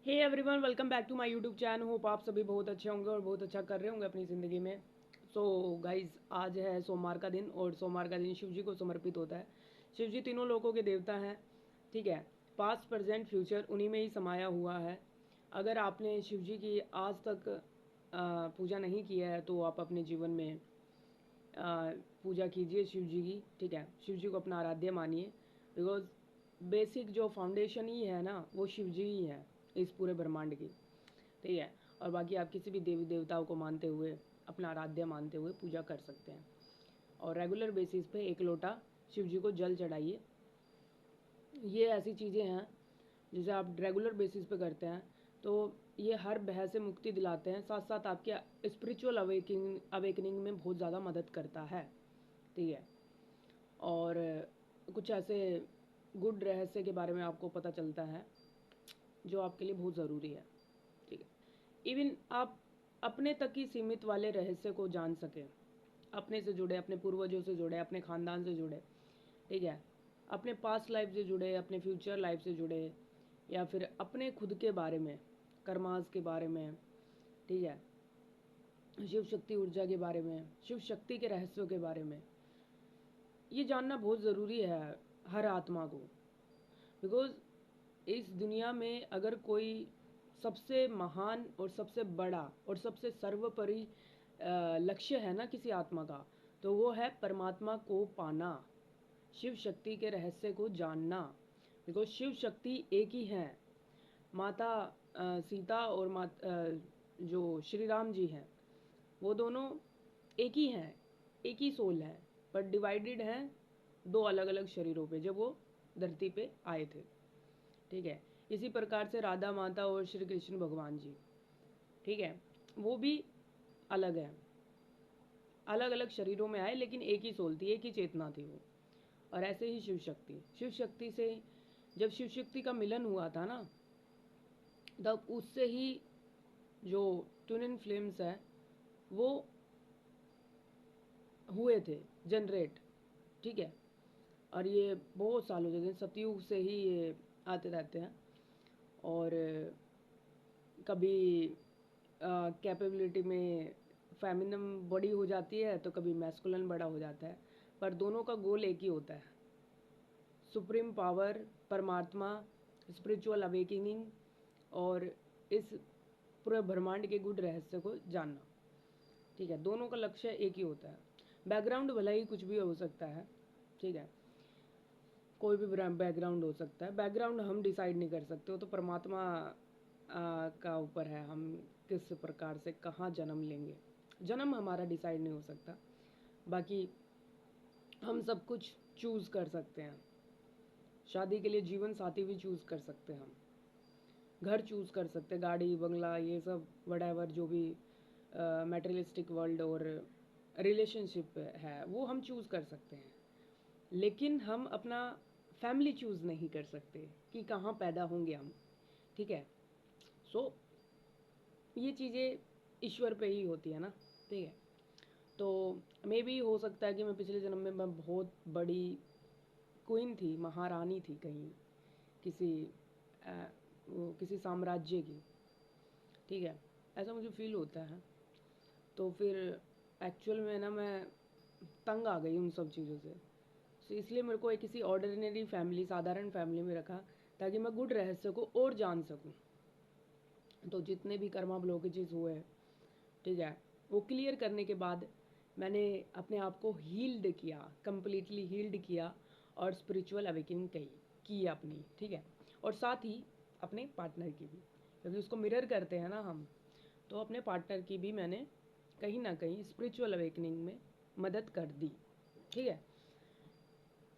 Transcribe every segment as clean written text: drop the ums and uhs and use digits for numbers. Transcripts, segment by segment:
Hey everyone, welcome back to my YouTube channel. Hope आप सभी बहुत अच्छे होंगे और बहुत अच्छा कर रहे होंगे अपनी ज़िंदगी में। सो गाइज, आज है सोमवार का दिन और सोमवार का दिन शिव जी को समर्पित होता है। शिव जी तीनों लोकों के देवता हैं, ठीक है। पास्ट, प्रेजेंट, फ्यूचर उन्हीं में ही समाया हुआ है। अगर आपने शिव जी की आज तक पूजा नहीं किया है तो आप अपने जीवन में पूजा कीजिए शिव जी की, ठीक है। शिव जी को अपना आराध्य मानिए, बिकॉज बेसिक जो फाउंडेशन ही है ना, वो शिव जी ही है इस पूरे ब्रह्मांड की, ठीक है। और बाकी आप किसी भी देवी देवताओं को मानते हुए, अपना आराध्य मानते हुए पूजा कर सकते हैं। और रेगुलर बेसिस पे एक लोटा शिव जी को जल चढ़ाइए। ये ऐसी चीज़ें हैं जिसे आप रेगुलर बेसिस पे करते हैं तो ये हर भय से मुक्ति दिलाते हैं, साथ साथ आपके स्पिरिचुअल अवेकनिंग में बहुत ज़्यादा मदद करता है, ठीक है। और कुछ ऐसे गुड रहस्य के बारे में आपको पता चलता है जो आपके लिए बहुत ज़रूरी है, ठीक है। इवन आप अपने तक ही सीमित वाले रहस्य को जान सकें, अपने से जुड़े, अपने पूर्वजों से जुड़े, अपने ख़ानदान से जुड़े, ठीक है। अपने पास्ट लाइफ से जुड़े, अपने फ्यूचर लाइफ से जुड़े, या फिर अपने खुद के बारे में, कर्मास के बारे में, ठीक है। शिव शक्ति ऊर्जा के बारे में, शिव शक्ति के रहस्यों के बारे में ये जानना बहुत ज़रूरी है हर आत्मा को। बिकॉज इस दुनिया में अगर कोई सबसे महान और सबसे बड़ा और सबसे सर्वोपरि लक्ष्य है ना किसी आत्मा का, तो वो है परमात्मा को पाना, शिव शक्ति के रहस्य को जानना। बिकॉज शिव शक्ति एक ही है। माता सीता और जो श्री राम जी हैं, वो दोनों एक ही हैं, एक ही सोल है, पर डिवाइडेड हैं दो अलग अलग शरीरों पे जब वो धरती पे आए थे, ठीक है। इसी प्रकार से राधा माता और श्री कृष्ण भगवान जी, ठीक है, वो भी अलग है, अलग अलग शरीरों में आए लेकिन एक ही सोल थी, एक ही चेतना थी वो। और ऐसे ही शिव शक्ति से जब शिव शक्ति का मिलन हुआ था ना, तब उससे ही जो ट्विन फ्लेम्स है वो हुए थे जनरेट, ठीक है। और ये बहुत सालों से, सतयुग से ही ये आते रहते हैं। और कभी कैपेबिलिटी में फेमिनम बड़ी हो जाती है तो कभी मैस्कुलिन बड़ा हो जाता है, पर दोनों का गोल एक ही होता है, सुप्रीम पावर, परमात्मा, स्पिरिचुअल अवेकनिंग और इस पूरे ब्रह्मांड के गुड रहस्य को जानना, ठीक है। दोनों का लक्ष्य एक ही होता है। बैकग्राउंड भला ही कुछ भी हो सकता है, ठीक है, कोई भी बैकग्राउंड हो सकता है। बैकग्राउंड हम डिसाइड नहीं कर सकते, वो तो परमात्मा का ऊपर है, हम किस प्रकार से कहाँ जन्म लेंगे। जन्म हमारा डिसाइड नहीं हो सकता, बाकी हम सब कुछ चूज़ कर सकते हैं। शादी के लिए जीवन साथी भी चूज़ कर सकते हैं, हम घर चूज़ कर सकते हैं, गाड़ी बंगला ये सब वट जो भी मेटेरियलिस्टिक वर्ल्ड और रिलेशनशिप है वो हम चूज़ कर सकते हैं। लेकिन हम अपना फैमिली चूज़ नहीं कर सकते कि कहाँ पैदा होंगे हम, ठीक है। सो ये चीज़ें ईश्वर पे ही होती है ना, ठीक है। तो मे भी हो सकता है कि मैं पिछले जन्म में मैं बहुत बड़ी क्वीन थी, महारानी थी कहीं, किसी अ, वो किसी साम्राज्य की, ठीक है। ऐसा मुझे फील होता है। तो फिर एक्चुअल में ना मैं तंग आ गई उन सब चीज़ों से। सो इसलिए मेरे को एक किसी ऑर्डिनरी फैमिली, साधारण फैमिली में रखा, ताकि मैं गुड रहस्य को और जान सकूं। तो जितने भी कर्मा ब्लॉकेजेस हुए, ठीक है, वो क्लियर करने के बाद मैंने अपने आप को हील्ड किया, कम्प्लीटली हील्ड किया, और स्पिरिचुअल अवेकनिंग की अपनी, ठीक है। और साथ ही अपने पार्टनर की भी, क्योंकि उसको मिरर करते हैं ना हम, तो अपने पार्टनर की भी मैंने कहीं ना कहीं स्पिरिचुअल अवेकनिंग में मदद कर दी, ठीक है।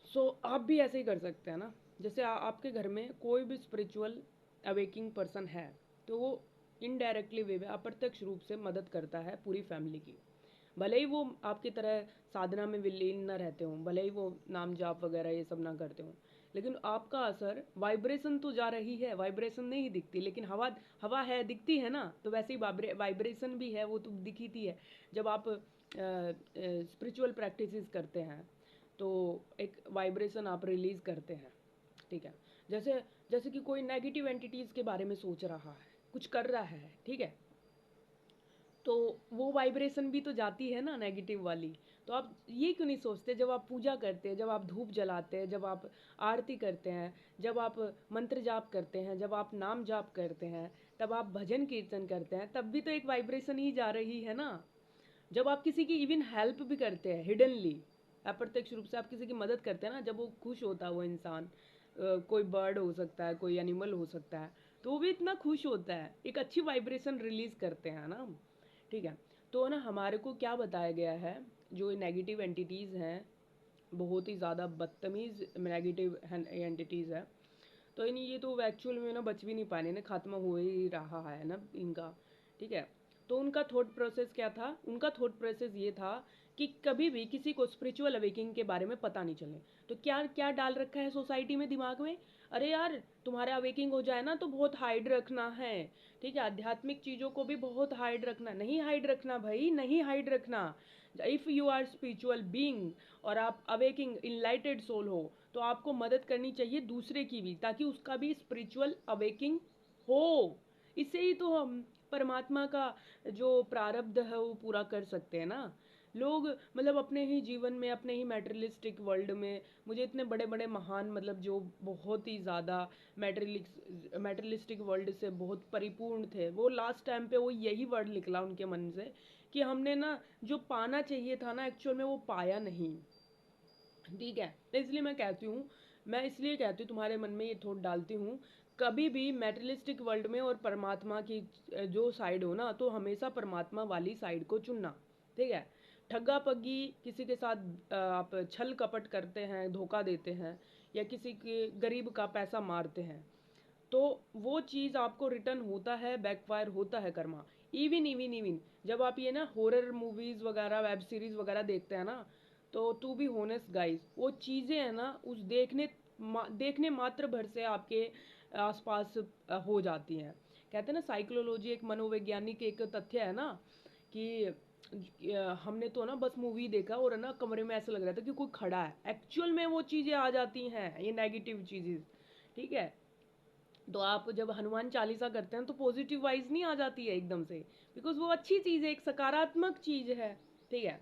सो आप भी ऐसे ही कर सकते हैं ना। जैसे आपके घर में कोई भी स्पिरिचुअल अवेकिंग पर्सन है, तो वो इनडायरेक्टली वे में अप्रत्यक्ष रूप से मदद करता है पूरी फैमिली की। भले ही वो आपकी तरह साधना में विलीन न रहते हों, भले ही वो नाम जाप वगैरह ये सब ना करते हों, लेकिन आपका असर, वाइब्रेशन तो जा रही है, वाइब्रेशन नहीं दिखती लेकिन हवा, हवा है, दिखती है ना, तो वैसे ही वाइब्रेशन भी है, वो तो दिखती है। जब आप स्पिरिचुअल प्रैक्टिसेस करते हैं तो एक वाइब्रेशन आप रिलीज़ करते हैं, ठीक है। जैसे जैसे कि कोई नेगेटिव एंटिटीज़ के बारे में सोच रहा है, कुछ कर रहा है, ठीक है, तो वो वाइब्रेशन भी तो जाती है ना नेगेटिव वाली। तो आप ये क्यों नहीं सोचते, जब आप पूजा करते हैं, जब आप धूप जलाते हैं, जब आप आरती करते हैं, जब आप मंत्र जाप करते हैं, जब आप नाम जाप करते हैं, तब आप भजन कीर्तन करते हैं, तब भी तो एक वाइब्रेशन ही जा रही है ना। जब आप किसी की इवन हेल्प भी करते हैं हिडनली, अप्रत्यक्ष रूप से आप किसी की मदद करते हैं ना, जब वो खुश होता है वो इंसान, कोई बर्ड हो सकता है, कोई एनिमल हो सकता है, तो वो भी इतना खुश होता है, एक अच्छी वाइब्रेशन रिलीज करते हैं ना हम, ठीक है। तो ना हमारे को क्या बताया गया है, जो नेगेटिव एंटिटीज़ हैं, बहुत ही ज़्यादा बदतमीज़ नेगेटिव एंटिटीज़ है, तो इन ये तो एक्चुअल में ना बच भी नहीं पाने ना, खात्मा हो ही रहा है ना इनका, ठीक है। तो उनका थॉट प्रोसेस क्या था, उनका थॉट प्रोसेस ये था कि कभी भी किसी को स्पिरिचुअल अवेकिंग के बारे में पता नहीं चले। तो क्या क्या डाल रखा है सोसाइटी में दिमाग में, अरे यार तुम्हारा अवेकिंग हो जाए ना तो बहुत हाइड रखना है, ठीक है, आध्यात्मिक चीज़ों को भी बहुत हाइड रखना, नहीं हाइड रखना भाई, नहीं हाइड रखना। If you are spiritual being और आप अवेकिंग इनलाइटेड सोल हो, तो आपको मदद करनी चाहिए दूसरे की भी, ताकि उसका भी स्पिरिचुअल अवेकिंग हो। इससे ही तो हम परमात्मा का जो प्रारब्ध है वो पूरा कर सकते हैं ना। लोग मतलब अपने ही जीवन में, अपने ही मैटेरियलिस्टिक वर्ल्ड में, मुझे इतने बड़े बड़े महान, मतलब जो बहुत ही ज़्यादा मैटेरियलिस्टिक वर्ल्ड से बहुत परिपूर्ण थे, वो लास्ट टाइम पे वो यही वर्ड निकला उनके मन से कि हमने ना जो पाना चाहिए था ना एक्चुअल में वो पाया नहीं, ठीक है। तो इसलिए मैं कहती हूँ, मैं इसलिए कहती हूँ तुम्हारे मन में ये थॉट डालती हूँ, कभी भी मेटेरियलिस्टिक वर्ल्ड में और परमात्मा की जो साइड हो ना, तो हमेशा परमात्मा वाली साइड को चुनना, ठीक है। ठग्गा पग्गी किसी के साथ आप छल कपट करते हैं, धोखा देते हैं, या किसी के गरीब का पैसा मारते हैं, तो वो चीज़ आपको रिटर्न होता है, बैकफायर होता है कर्मा। इवन इवन इवन जब आप ये ना हॉरर मूवीज़ वगैरह, वेब सीरीज़ वगैरह देखते हैं ना, तो टू बी होनेस्ट गाइस, वो चीज़ें हैं ना उस देखने मात्र भर से आपके आसपास हो जाती हैं। कहते हैं ना साइकोलॉजी एक मनोवैज्ञानिक एक तथ्य है ना, कि हमने तो ना बस मूवी देखा और है ना कमरे में ऐसा लग रहा था कि कोई खड़ा है, एक्चुअल में वो चीज़ें आ जाती हैं, ये नेगेटिव चीज़ें, ठीक है। तो आप जब हनुमान चालीसा करते हैं तो पॉजिटिव वाइज नहीं आ जाती है एकदम से, बिकॉज वो अच्छी चीज़ है, एक सकारात्मक चीज़ है, ठीक है।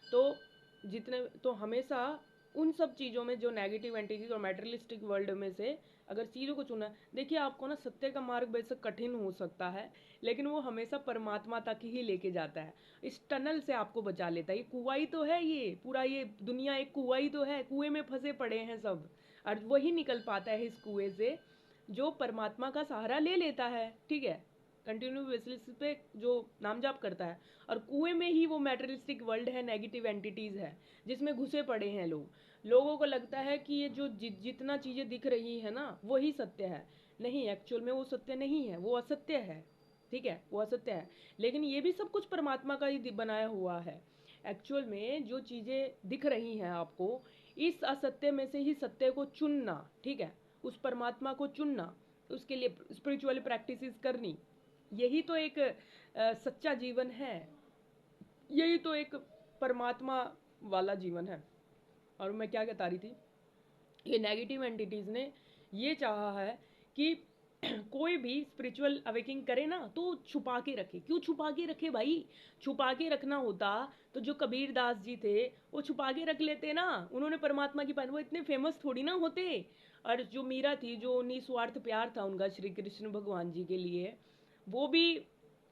तो जितने तो हमेशा उन सब चीज़ों में जो नेगेटिव एंटिटीज और मेटेरियलिस्टिक वर्ल्ड में से अगर चीज़ों को चुना, देखिए आपको ना सत्य का मार्ग बेशक कठिन हो सकता है, लेकिन वो हमेशा परमात्मा तक ही लेके जाता है, इस टनल से आपको बचा लेता है। ये कुआं ही तो है, ये पूरा ये दुनिया एक कुआं ही तो है, कुएं में फंसे पड़े हैं सब, और वही निकल पाता है इस कुएं से जो परमात्मा का सहारा ले लेता है, ठीक है, कंटिन्यू बेसिस पे जो नाम जाप करता है। और कुएं में ही वो मैटेरियलिस्टिक वर्ल्ड है, नेगेटिव एंटिटीज है, जिसमें घुसे पड़े हैं लोगों को लगता है कि ये जो जितना चीज़ें दिख रही है ना वही सत्य है, नहीं, एक्चुअल में वो सत्य नहीं है, वो असत्य है, ठीक है, वो असत्य है। लेकिन ये भी सब कुछ परमात्मा का ही बनाया हुआ है। एक्चुअल में जो चीज़ें दिख रही हैं आपको, इस असत्य में से ही सत्य को चुनना, ठीक है, उस परमात्मा को चुनना, उसके लिए स्पिरिचुअल प्रैक्टिसेस करनी, यही तो एक सच्चा जीवन है, यही तो एक परमात्मा वाला जीवन है। और मैं क्या बता रही थी, ये नेगेटिव एंटिटीज ने ये चाहा है कि कोई भी स्पिरिचुअल अवेकिंग करे ना तो छुपा के रखे। क्यों छुपा के रखे भाई, छुपा के रखना होता तो जो कबीर दास जी थे वो छुपा के रख लेते ना, उन्होंने परमात्मा की पान, वो इतने फेमस थोड़ी ना होते। और जो मीरा थी, जो निस्वार्थ प्यार था उनका श्री कृष्ण भगवान जी के लिए, वो भी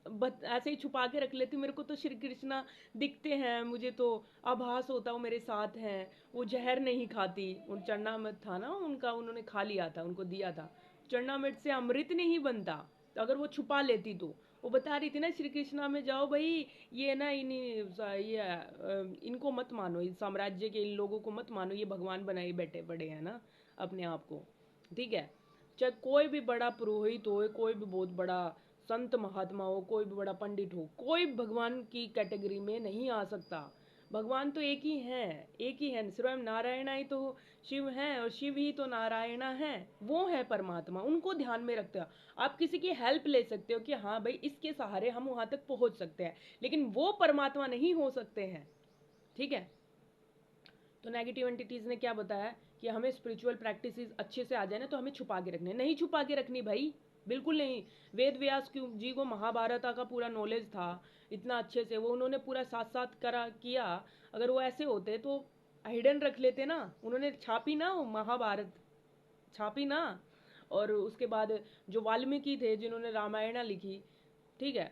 ऐसे ही छुपा के रख लेती, मेरे को तो श्री कृष्णा दिखते हैं, मुझे तो आभास होता वो मेरे साथ हैं, वो जहर नहीं खाती, उन चरणामृत था ना उनका, उन्होंने खा लिया था, उनको दिया था, चरणामृत से अमृत नहीं बनता, तो अगर वो छुपा लेती तो वो बता रही थी ना श्री कृष्णा में जाओ भाई, ये ना इनको मत मानो, इस साम्राज्य के इन लोगों को मत मानो, ये भगवान बनाए बैठे पड़े हैं ना अपने आप को, ठीक है। चाहे कोई भी बड़ा पुरोहित हो, कोई भी बहुत बड़ा संत महात्मा हो, कोई भी बड़ा पंडित हो, कोई भगवान की कैटेगरी में नहीं आ सकता। भगवान तो एक ही है, एक ही है, स्वयं नारायण ही तो शिव हैं, और शिव ही तो नारायण है, वो है परमात्मा, उनको ध्यान में रखते हो। आप किसी की हेल्प ले सकते हो कि हाँ भाई इसके सहारे हम वहां तक पहुंच सकते हैं, लेकिन वो परमात्मा नहीं हो सकते हैं, ठीक है। तो नेगेटिव एंटिटीज ने क्या बताया कि हमें स्पिरिचुअल प्रैक्टिसेस अच्छे से आ जाए ना, तो हमें छुपा के रखने, नहीं छुपा के रखनी भाई, बिल्कुल नहीं। वेद व्यास जी को महाभारत का पूरा नॉलेज था इतना अच्छे से, वो उन्होंने पूरा साथ साथ करा किया। अगर वो ऐसे होते तो हिडन रख लेते ना, उन्होंने छापी ना वो महाभारत, छापी ना। और उसके बाद जो वाल्मीकि थे जिन्होंने रामायण लिखी, ठीक है,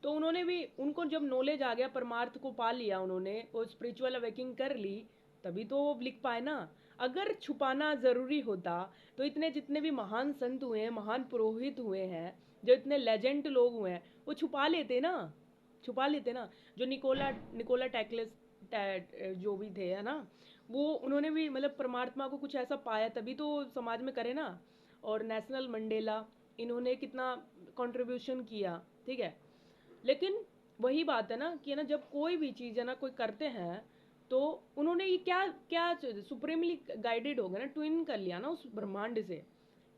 तो उन्होंने भी, उनको जब नॉलेज आ गया, परमार्थ को पा लिया उन्होंने, वो स्पिरिचुअल अवेकिंग कर ली, तभी तो वो लिख पाए ना। अगर छुपाना जरूरी होता तो इतने जितने भी महान संत हुए हैं, महान पुरोहित हुए हैं, जो इतने लेजेंड लोग हुए हैं, वो छुपा लेते ना, छुपा लेते ना। जो निकोला निकोला टेक्लेस जो भी थे, है ना, वो उन्होंने भी मतलब परमात्मा को कुछ ऐसा पाया तभी तो समाज में करे ना। और नेशनल मंडेला, इन्होंने कितना कंट्रीब्यूशन किया, ठीक है। लेकिन वही बात है ना कि ना, जब कोई भी चीज़ है ना कोई करते हैं, तो उन्होंने ये क्या क्या सुप्रीमली गाइडेड हो गए ना, ट्विन कर लिया ना उस ब्रह्मांड से,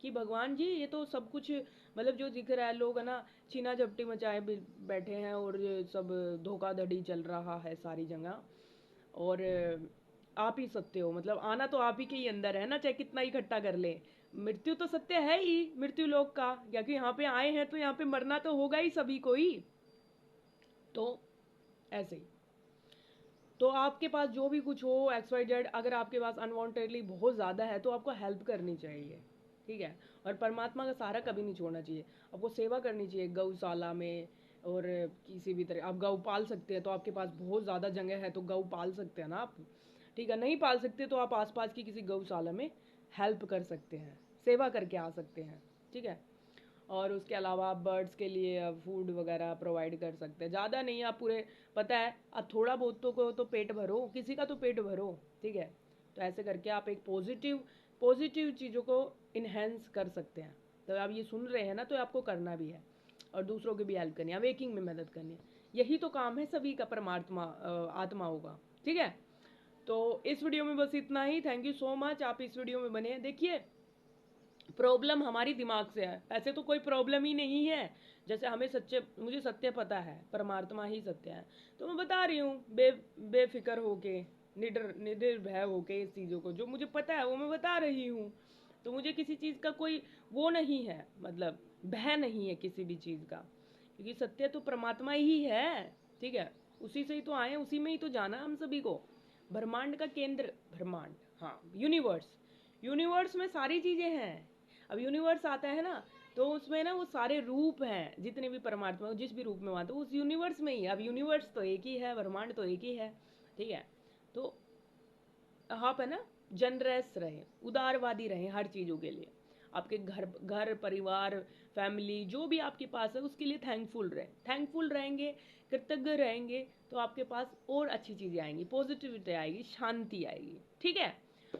कि भगवान जी ये तो सब कुछ मतलब जो दिख रहा है, लोग है ना छीना झपटी मचाए बैठे हैं, और ये सब धोखाधड़ी चल रहा है सारी जगह, और आप ही सत्य हो, मतलब आना तो आप ही के ही अंदर है ना, चाहे कितना इकट्ठा कर ले। मृत्यु तो सत्य है ही, मृत्यु लोक का, क्योंकि यहाँ पे आए हैं तो यहाँ पे मरना तो होगा ही सभी को ही। तो ऐसे ही, तो आपके पास जो भी कुछ हो एक्स वाई जेड, अगर आपके पास अनवांटेडली बहुत ज़्यादा है तो आपको हेल्प करनी चाहिए, ठीक है। और परमात्मा का सहारा कभी नहीं छोड़ना चाहिए, आपको सेवा करनी चाहिए गौशाला में, और किसी भी तरह आप गौ पाल सकते हैं, तो आपके पास बहुत ज़्यादा जगह है तो गौ पाल सकते हैं ना आप, ठीक है। नहीं पाल सकते तो आप आसपास की किसी गौशाला में हेल्प कर सकते हैं, सेवा करके आ सकते हैं, ठीक है। और उसके अलावा आप बर्ड्स के लिए फूड वगैरह प्रोवाइड कर सकते हैं, ज़्यादा नहीं, आप पूरे, पता है आप थोड़ा बहुत तो को तो पेट भरो, किसी का तो पेट भरो, ठीक है। तो ऐसे करके आप एक पॉजिटिव पॉजिटिव चीज़ों को इन्हेंस कर सकते हैं। तो आप ये सुन रहे हैं ना, तो आपको करना भी है, और दूसरों की भी हेल्प करनी है, वेकिंग में मदद करनी है, यही तो काम है सभी का परमात्मा आत्माओं का, ठीक है। तो इस वीडियो में बस इतना ही, थैंक यू सो मच, आप इस वीडियो में बने हैं। देखिए, प्रॉब्लम हमारी दिमाग से है, ऐसे तो कोई प्रॉब्लम ही नहीं है। जैसे हमें सच्चे, मुझे सत्य पता है, परमात्मा ही सत्य है, तो मैं बता रही हूँ बेफिक्र होके, निर्भय होके इस चीज़ों को, जो मुझे पता है वो मैं बता रही हूँ। तो मुझे किसी चीज़ का कोई वो नहीं है, मतलब भय नहीं है किसी भी चीज़ का, क्योंकि सत्य तो परमात्मा ही है, ठीक है। उसी से ही तो आए, उसी में ही तो जाना हम सभी को। ब्रह्मांड का केंद्र, ब्रह्मांड, हाँ, यूनिवर्स, यूनिवर्स में सारी चीज़ें हैं। अब यूनिवर्स आता है ना, तो उसमें ना वो सारे रूप हैं, जितने भी परमात्मा जिस भी रूप में आते हैं उस यूनिवर्स में ही। अब यूनिवर्स तो एक ही है, ब्रह्मांड तो एक ही है, ठीक है। तो आप है ना जनरस रहे, उदारवादी रहे हर चीज़ों के लिए, आपके घर परिवार फैमिली जो भी आपके पास है उसके लिए थैंकफुल रहे, थैंकफुल रहेंगे, कृतज्ञ रहेंगे, तो आपके पास और अच्छी चीज़ें आएंगी, पॉजिटिविटी आएगी, शांति आएगी, ठीक है।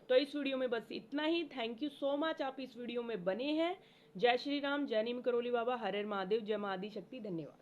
तो इस वीडियो में बस इतना ही, थैंक यू सो मच, आप इस वीडियो में बने हैं। जय श्री राम, जय नीम करोली बाबा, हरे महादेव, जय माँ आदि शक्ति, धन्यवाद।